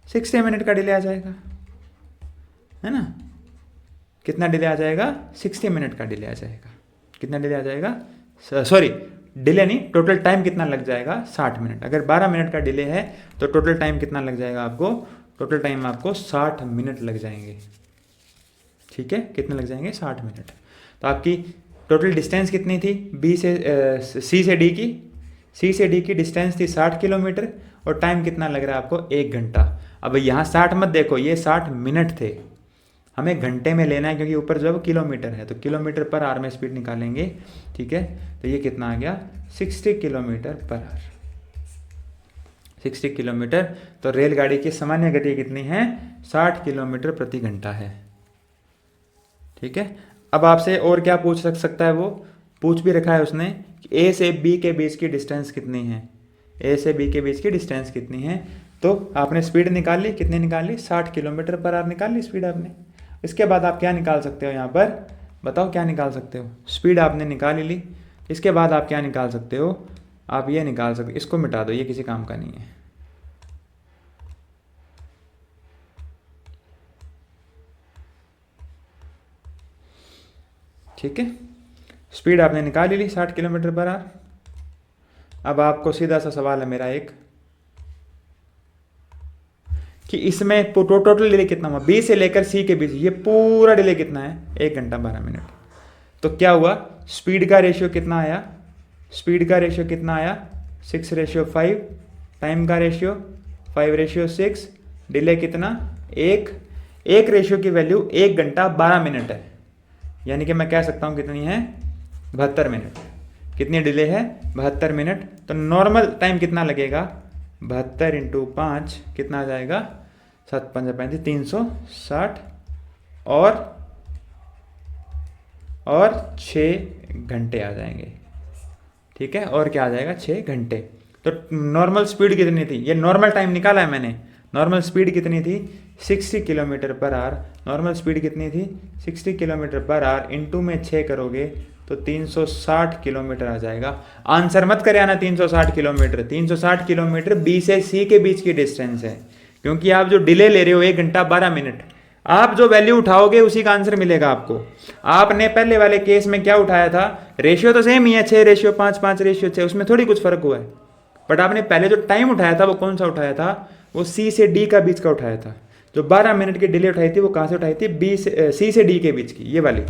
60 मिनट का डिले आ जाएगा, है ना? कितना डिले आ जाएगा? 60 मिनट का डिले आ जाएगा। कितना डिले आ जाएगा? सॉरी, डिले नहीं, टोटल टाइम कितना लग जाएगा? 60 मिनट। अगर 12 मिनट का डिले है तो टोटल टाइम कितना लग जाएगा आपको? टोटल टाइम आपको 60 मिनट लग जाएंगे। ठीक है, कितने लग जाएंगे? 60 मिनट। तो आपकी टोटल डिस्टेंस कितनी थी? बी से सी से डी की? सी से डी की डिस्टेंस थी 60 किलोमीटर और टाइम कितना लग रहा है आपको? 1 घंटा। अब यहाँ 60 मत देखो, ये 60 मिनट थे, हमें घंटे में लेना है क्योंकि ऊपर जो किलोमीटर है, तो किलोमीटर पर आवर में स्पीड निकालेंगे। ठीक है, तो ये कितना आ गया? 60 किलोमीटर पर आवर। 60 किलोमीटर। तो रेलगाड़ी की सामान्य गति कितनी है? 60 किलोमीटर प्रति घंटा है। ठीक है, अब आपसे और क्या पूछ सकता है? वो पूछ भी रखा है उसने कि ए से बी के बीच की डिस्टेंस कितनी है? ए से बी के बीच की डिस्टेंस कितनी है? तो आपने स्पीड निकाल ली, कितनी निकाल ली? 60 किलोमीटर पर आवर निकाल ली स्पीड आपने। इसके बाद आप क्या निकाल सकते हो यहाँ पर? बताओ क्या निकाल सकते हो? स्पीड आपने निकाल ली, इसके बाद आप क्या निकाल सकते हो? आप ये निकाल सकते, इसको मिटा दो, ये किसी काम का नहीं है। ठीक है, स्पीड आपने निकाल ली 60 किलोमीटर पर आवर। अब आपको सीधा सा सवाल है मेरा एक कि इसमें टोटल डिले कितना हुआ? बी से लेकर सी के बीच ये पूरा डिले कितना है? 1 घंटा 12 मिनट। तो क्या हुआ? स्पीड का रेशियो कितना आया? स्पीड का रेशियो कितना आया? 6:5। टाइम का रेशियो 5:6। डिले कितना? 1। एक रेशियो की वैल्यू 1 घंटा 12 मिनट है, यानी कि मैं कह सकता हूँ कितनी है? 72 मिनट। कितनी डिले है? 72 मिनट। तो नॉर्मल टाइम कितना लगेगा? 72 × 5 कितना आ जाएगा? 7 5 35 360 और 6 घंटे आ जाएंगे। ठीक है, और क्या आ जाएगा? 6 घंटे। तो नॉर्मल स्पीड कितनी थी? ये नॉर्मल टाइम निकाला है मैंने। नॉर्मल स्पीड कितनी थी? 60 kilometre per hour. Normal speed कितनी थी? 60 किलोमीटर पर आवर। इंटू में 6 करोगे तो 360 किलोमीटर आ जाएगा। आंसर मत करे आना 360 किलोमीटर। 360 किलोमीटर बी से सी के बीच की डिस्टेंस है, क्योंकि आप जो डिले ले रहे हो 1 घंटा 12 मिनट, आप जो वैल्यू उठाओगे उसी का आंसर मिलेगा आपको। आपने पहले वाले केस में क्या उठाया था? रेशियो तो सेम ही है, 6:5, 5:6, उसमें थोड़ी कुछ फर्क हुआ है। बट आपने पहले जो टाइम उठाया था वो कौन सा उठाया था? वो सी से डी का बीच का उठाया था। जो 12 मिनट की डिले उठाई थी वो कहाँ से उठाई थी? सी से डी के बीच की, ये वाली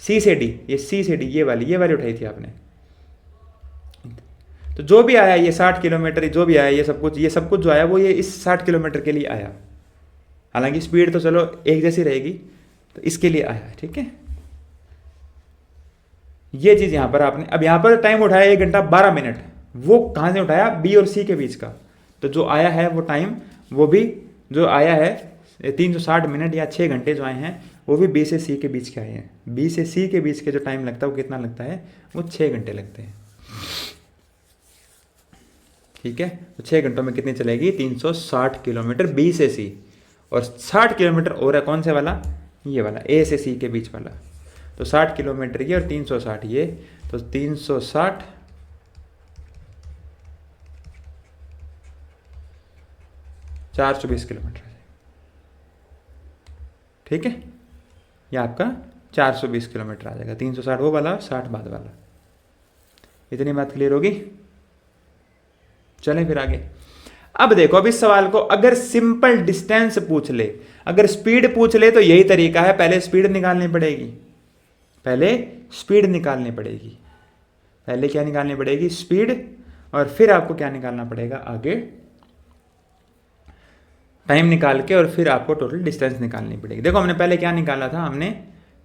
सी से डी, ये सी से डी, ये वाली उठाई थी आपने। तो जो भी आया ये 60 किलोमीटर, जो भी आया ये सब कुछ जो आया वो ये इस 60 किलोमीटर के लिए आया। हालांकि स्पीड तो चलो एक जैसी रहेगी, तो इसके लिए आया। ठीक है, ये चीज यहां पर आपने, अब यहां पर टाइम उठाया 1 घंटा 12 मिनट, वो कहां से उठाया? बी और सी के बीच का। तो जो आया है वो टाइम, वो भी जो आया है 360 मिनट या 6 घंटे जो आए हैं, वो भी बी से सी के बीच के आए हैं। बी से सी के बीच के जो टाइम लगता है वो कितना लगता है? वो 6 घंटे लगते हैं। ठीक है, तो 6 घंटों में कितनी चलेगी? 360 किलोमीटर बी से सी, और 60 किलोमीटर और है कौन से वाला? ये वाला, ए से सी के बीच वाला। तो 60 किलोमीटर ये और 360 ये, तो 360 420 किलोमीटर, ठीक है, ये आपका 420 किलोमीटर आ जाएगा। 360 वो वाला, 60 बाद वाला। इतनी बात क्लियर होगी? चलें फिर आगे। अब देखो, अब इस सवाल को अगर सिंपल डिस्टेंस पूछ ले, अगर स्पीड पूछ ले, तो यही तरीका है, पहले स्पीड निकालनी पड़ेगी। पहले स्पीड निकालनी पड़ेगी। पहले क्या निकालनी पड़ेगी? स्पीड, और फिर आपको क्या निकालना पड़ेगा आगे? टाइम निकाल के, और फिर आपको टोटल डिस्टेंस निकालनी पड़ेगी। देखो हमने पहले क्या निकाला था? हमने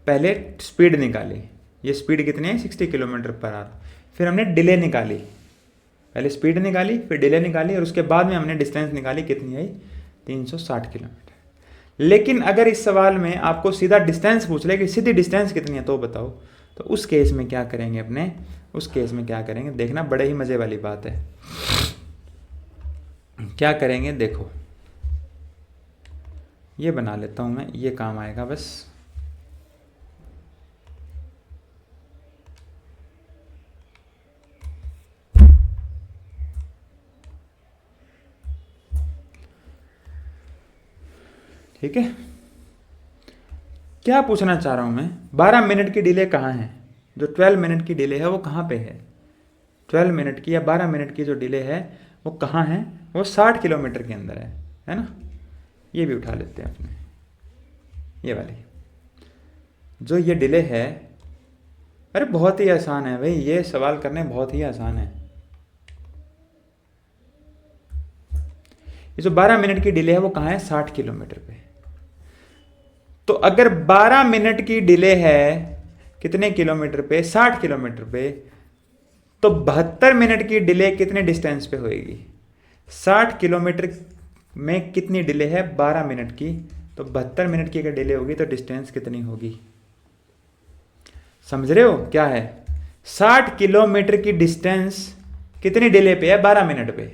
पहले स्पीड निकाली, ये स्पीड कितनी है? 60 किलोमीटर पर आवर। फिर हमने डिले निकाली, पहले स्पीड निकाली, फिर डिले निकाली, और उसके बाद में हमने डिस्टेंस निकाली, कितनी आई? 360 किलोमीटर। लेकिन अगर इस सवाल में आपको सीधा डिस्टेंस पूछ ले कि सीधी डिस्टेंस कितनी है, तो बताओ, तो उस केस में क्या करेंगे अपने? उस केस में क्या करेंगे? देखना, बड़े ही मजे वाली बात है। क्या करेंगे? देखो, ये बना लेता हूं मैं, ये काम आएगा बस। ठीक है, क्या पूछना चाह रहा हूं मैं? 12 मिनट की डिले कहाँ है? जो 12 मिनट की डिले है वो कहाँ पे है? 12 मिनट की या 12 मिनट की जो डिले है वो कहाँ है? वो 60 किलोमीटर के अंदर है ना? ये भी उठा लेते हैं अपने, ये वाली जो ये डिले है। अरे बहुत ही आसान है भाई, ये सवाल करने बहुत ही आसान है। ये जो 12 मिनट की डिले है वो कहाँ है? 60 किलोमीटर पे। तो अगर 12 मिनट की डिले है कितने किलोमीटर पे? 60 किलोमीटर पे, तो 72 मिनट की डिले कितने डिस्टेंस पे होएगी? 60 किलोमीटर में कितनी डिले है? 12 मिनट की, तो 72 मिनट की अगर डिले होगी तो डिस्टेंस कितनी होगी? समझ रहे हो क्या है? 60 किलोमीटर की डिस्टेंस कितनी डिले पे है? 12 मिनट पे।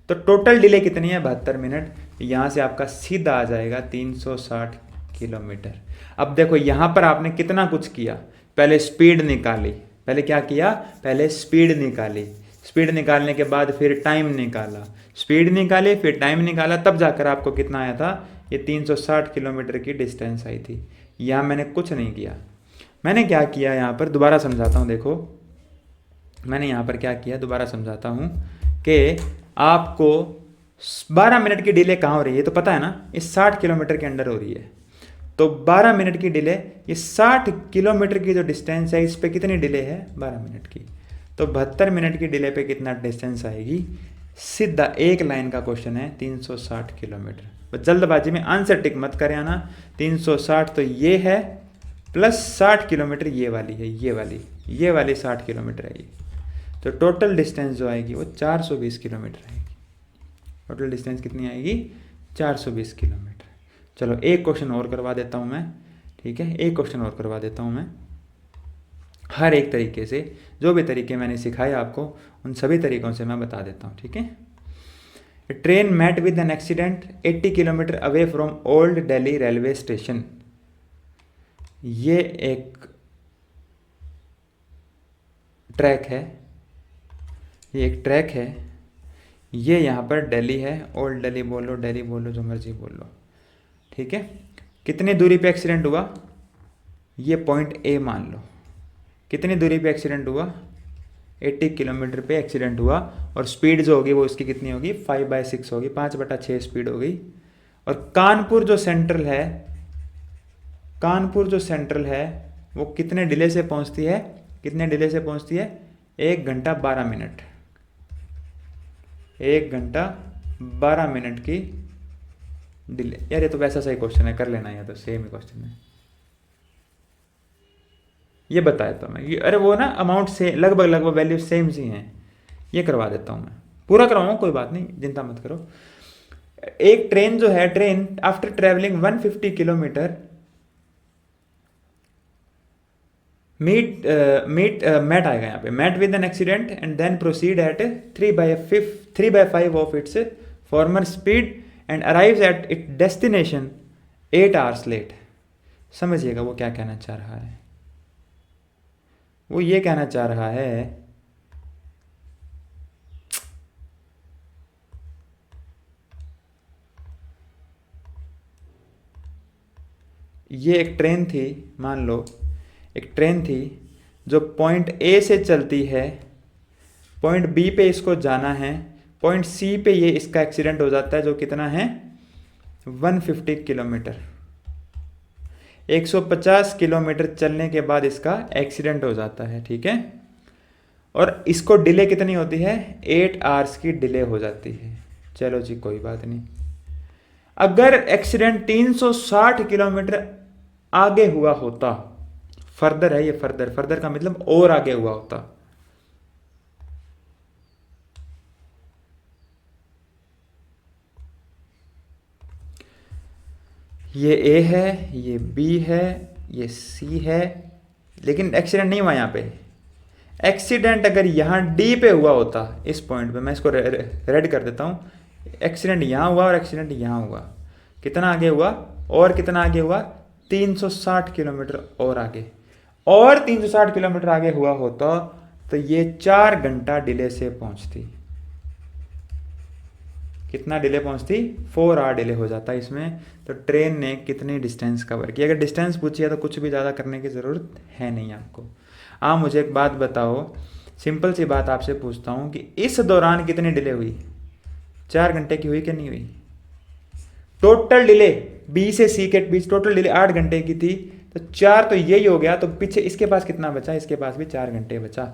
तो टोटल डिले कितनी है? 72 मिनट। यहां से आपका सीधा आ जाएगा 360 किलोमीटर। अब देखो यहां पर आपने कितना कुछ किया, पहले स्पीड निकाली, पहले क्या किया? पहले स्पीड निकाली, स्पीड निकालने के बाद फिर टाइम निकाला, स्पीड निकाली फिर टाइम निकाला, तब जाकर आपको कितना आया था? ये 360 किलोमीटर की डिस्टेंस आई थी। यहां मैंने कुछ नहीं किया। मैंने क्या किया यहाँ पर, दोबारा समझाता हूँ। देखो मैंने यहाँ पर क्या किया, दोबारा समझाता हूँ कि आपको 12 मिनट की डिले कहाँ हो रही है, तो पता है ना, इस 60 किलोमीटर के अंडर हो रही है। तो 12 मिनट की डिले, ये 60 किलोमीटर की जो डिस्टेंस है इस पे कितनी डिले है? 12 मिनट की। तो 72 मिनट की डिले पे कितना डिस्टेंस आएगी? सीधा एक लाइन का क्वेश्चन है, 360 किलोमीटर। जल्दबाजी में आंसर टिक मत कर आना। 360 तो ये है, प्लस 60 किलोमीटर ये वाली है, ये वाली 60 किलोमीटर है ये। तो टोटल डिस्टेंस जो आएगी वो 420 किलोमीटर आएगी। टोटल डिस्टेंस कितनी आएगी? 420 किलोमीटर। चलो एक क्वेश्चन और करवा देता हूँ मैं, ठीक है, एक क्वेश्चन और करवा देता हूँ मैं। हर एक तरीके से, जो भी तरीके मैंने सिखाए आपको, उन सभी तरीकों से मैं बता देता हूँ, ठीक है। Train met with an accident 80 kilometre away from old Delhi railway station. ये एक ट्रैक है, ये एक ट्रैक है, ये यहाँ पर दिल्ली है, ओल्ड दिल्ली बोल लो, दिल्ली बोल लो, जो मर्जी बोल लो, ठीक है। कितनी दूरी पे एक्सीडेंट हुआ? ये पॉइंट ए मान लो। कितनी दूरी पे एक्सीडेंट हुआ? 80 किलोमीटर पे एक्सीडेंट हुआ, और स्पीड जो होगी वो इसकी कितनी होगी? 5/6 होगी, 5/6 स्पीड हो गई। और कानपुर जो सेंट्रल है, कानपुर जो सेंट्रल है वो कितने डिले से पहुंचती है? कितने डिले से पहुंचती है? 1 घंटा 12 मिनट। 1 घंटा 12 मिनट की डिले। यार ये तो वैसा सही क्वेश्चन है, कर लेना, या तो सेम ही क्वेश्चन है। ये बताया था मैं, ये अरे वो ना अमाउंट से लगभग वैल्यू सेम सी हैं। ये करवा देता हूँ मैं, पूरा करवाऊँ, कोई बात नहीं, चिंता मत करो। एक ट्रेन जो है, train after travelling 150 kilometre met आएगा यहाँ पे, met with an accident and then proceed at 3/5 of its former speed and arrives at it destination 8 hours late. समझिएगा वो क्या कहना चाह रहा है। वो ये कहना चाह रहा है ये एक ट्रेन थी, मान लो एक ट्रेन थी जो पॉइंट ए से चलती है, पॉइंट बी पे इसको जाना है, पॉइंट सी पे ये इसका एक्सीडेंट हो जाता है जो कितना है 150 किलोमीटर। 150 किलोमीटर चलने के बाद इसका एक्सीडेंट हो जाता है, ठीक है। और इसको डिले कितनी होती है 8 आवर्स की डिले हो जाती है। चलो जी कोई बात नहीं। अगर एक्सीडेंट 360 किलोमीटर आगे हुआ होता, फर्दर है ये, फर्दर का मतलब और आगे हुआ होता, ये ए है, ये बी है, ये सी है, लेकिन एक्सीडेंट नहीं हुआ यहाँ पे। एक्सीडेंट अगर यहाँ डी पे हुआ होता, इस पॉइंट पे, मैं इसको रेड कर देता हूँ, एक्सीडेंट यहाँ हुआ और एक्सीडेंट यहाँ हुआ, कितना आगे हुआ और कितना आगे हुआ 360 किलोमीटर और आगे, और 360 किलोमीटर आगे हुआ होता तो ये 4 घंटा डिले से पहुंचती। कितना डिले पहुंचती 4 आवर डिले हो जाता इसमें। तो ट्रेन ने कितनी डिस्टेंस कवर की। अगर डिस्टेंस पूछी है तो कुछ भी ज़्यादा करने की ज़रूरत है नहीं आपको। आप मुझे एक बात बताओ, सिंपल सी बात आपसे पूछता हूँ कि इस दौरान कितनी डिले हुई, 4 घंटे की हुई कि नहीं हुई। टोटल डिले बी से सी के बीच टोटल डिले 8 घंटे की थी, तो 4 तो यही हो गया, तो पीछे इसके पास कितना बचा, इसके पास भी 4 घंटे बचा।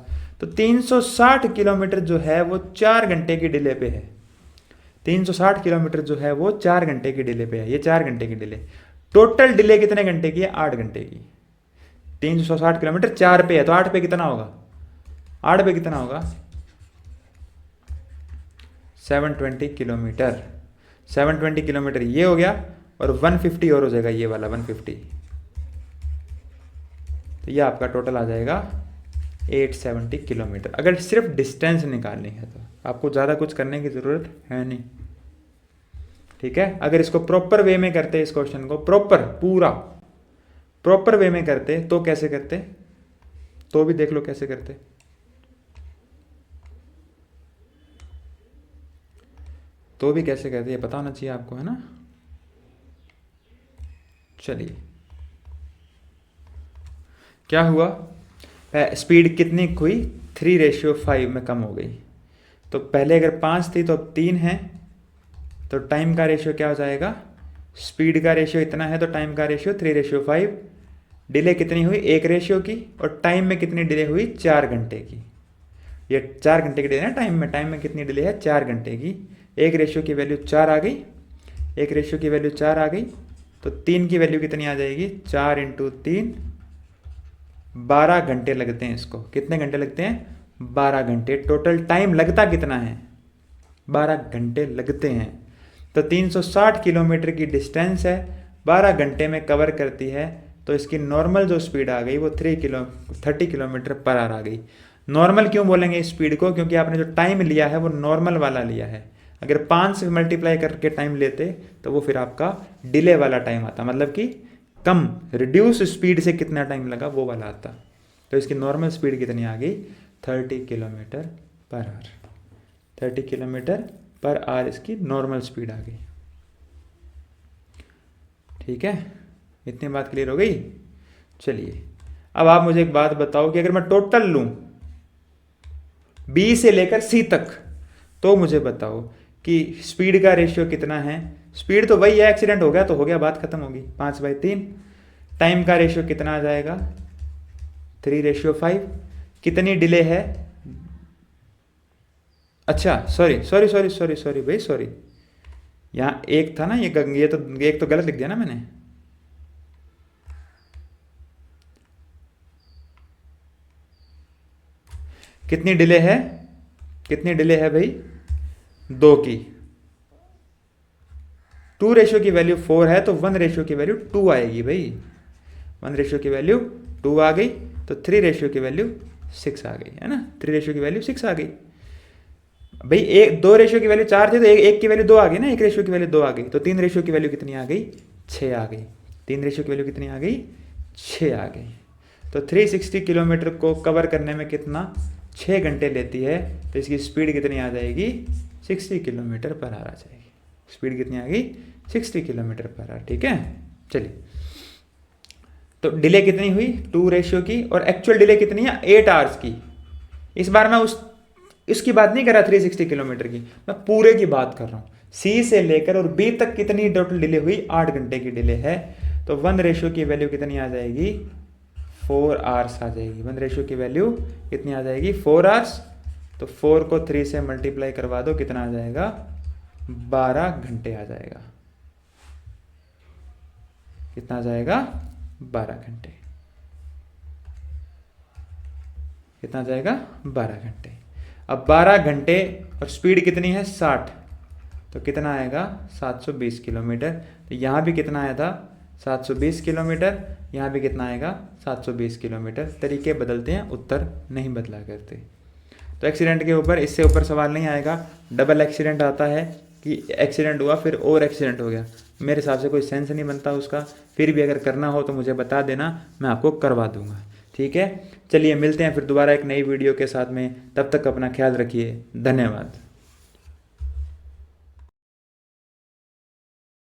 तो 360 किलोमीटर जो है वो 4 घंटे की डिले पे है। 360 किलोमीटर जो है वो 4 घंटे की डिले पे है, ये 4 घंटे की डिले। टोटल डिले कितने घंटे की है 8 घंटे की। 360 किलोमीटर 4 पे है तो 8 पे कितना होगा, 8 पे कितना होगा 720 किलोमीटर। 720 किलोमीटर ये हो गया और 150 और हो जाएगा ये वाला 150, तो ये आपका टोटल आ जाएगा 870 किलोमीटर। अगर सिर्फ डिस्टेंस निकालनी है तो आपको ज़्यादा कुछ करने की ज़रूरत है नहीं, ठीक है। अगर इसको प्रॉपर वे में करते, इस क्वेश्चन को पूरा प्रॉपर वे में करते तो कैसे करते, तो भी देख लो कैसे करते। तो भी कैसे करते ये पता होना चाहिए आपको, है ना। चलिए क्या हुआ, स्पीड कितनी हुई 3:5 में कम हो गई। तो पहले अगर 5 थी तो अब 3 है, तो टाइम का रेशियो क्या हो जाएगा, स्पीड का रेशियो इतना है तो टाइम का रेशियो 3:5। डिले कितनी हुई 1 रेशियो की, और टाइम में कितनी डिले हुई 4 घंटे की। ये 4 घंटे की डिले है टाइम में कितनी डिले है 4 घंटे की। 1 रेशियो की वैल्यू 4 आ गई, 1 रेशियो की वैल्यू 4 आ गई, तो 3 की वैल्यू कितनी आ जाएगी 4 × 3, 12 घंटे लगते हैं इसको। कितने घंटे लगते हैं 12 घंटे। टोटल टाइम लगता कितना है 12 घंटे लगते हैं। तो 360 किलोमीटर की डिस्टेंस है, 12 घंटे में कवर करती है, तो इसकी नॉर्मल जो स्पीड आ गई वो 30 किलोमीटर पर आवर आ गई। नॉर्मल क्यों बोलेंगे इस स्पीड को, क्योंकि आपने जो टाइम लिया है वो नॉर्मल वाला लिया है। अगर 5 से मल्टीप्लाई करके टाइम लेते तो वो फिर आपका डिले वाला टाइम आता, मतलब कि कम रिड्यूस स्पीड से कितना टाइम लगा वो वाला आता। तो इसकी नॉर्मल स्पीड कितनी आ गई 30 kilometre per hour. 30 kilometre per hour इसकी नॉर्मल स्पीड आ गई, ठीक है। इतनी बात क्लियर हो गई। चलिए अब आप मुझे एक बात बताओ कि अगर मैं टोटल लूं बी से लेकर सी तक, तो मुझे बताओ कि स्पीड का रेशियो कितना है। स्पीड तो वही है, एक्सीडेंट हो गया तो हो गया, बात खत्म होगी 5/3। टाइम का रेशियो कितना आ जाएगा 3:5। कितनी डिले है, अच्छा सॉरी भाई सॉरी, यहाँ एक था ना, ये तो एक तो गलत लिख दिया ना मैंने। कितनी डिले है भाई 2 की। 2 रेशियो की वैल्यू 4 है तो 1 रेशियो की वैल्यू 2 आएगी भाई। 1 रेशियो की वैल्यू 2 आ गई। तो 3 रेशियो की वैल्यू 6 आ गई, है ना, 3 रेशियो की वैल्यू 6 आ गई। भाई एक 2 रेशियो की वैल्यू 4 थी तो एक की वैल्यू 2 आ गई ना, 1 रेशियो की वैल्यू 2 आ गई, तो 3 रेशियो की वैल्यू कितनी आ गई, 6 आ गई। 3 रेशियो की वैल्यू कितनी आ गई, 6 आ गई। तो 360 किलोमीटर को कवर करने में कितना, 6 घंटे लेती है, तो इसकी स्पीड कितनी आ जाएगी, 60 किलोमीटर पर आवर आ जाएगी। स्पीड कितनी आ गई, 60 किलोमीटर पर आवर। ठीक है, चलिए, तो डिले कितनी हुई 2 रेशियो की, और एक्चुअल डिले कितनी है 8 आवर्स की। इस बार मैं इसकी बात नहीं कर रहा 360 किलोमीटर की, मैं पूरे की बात कर रहा हूँ। सी से लेकर और बी तक कितनी टोटल डिले हुई, 8 घंटे की डिले है। तो 1 रेशियो की वैल्यू कितनी आ जाएगी, 4 आवर्स आ जाएगी। 1 रेशियो की वैल्यू कितनी आ जाएगी, 4 आवर्स। तो 4 को 3 से मल्टीप्लाई करवा दो, कितना आ जाएगा, 12 घंटे आ जाएगा। कितना आ जाएगा, 12 घंटे। कितना आ जाएगा, 12 घंटे। अब 12 घंटे और स्पीड कितनी है 60, तो कितना आएगा 720 किलोमीटर। तो यहाँ भी कितना आया था 720 किलोमीटर, यहाँ भी कितना आएगा 720 किलोमीटर। तरीके बदलते हैं, उत्तर नहीं बदला करते। तो एक्सीडेंट के ऊपर इससे ऊपर सवाल नहीं आएगा। डबल एक्सीडेंट आता है कि एक्सीडेंट हुआ फिर और एक्सीडेंट हो गया, मेरे हिसाब से कोई सेंस नहीं बनता उसका। फिर भी अगर करना हो तो मुझे बता देना, मैं आपको करवा दूंगा। ठीक है, चलिए मिलते हैं फिर दोबारा एक नई वीडियो के साथ में। तब तक अपना ख्याल रखिए, धन्यवाद।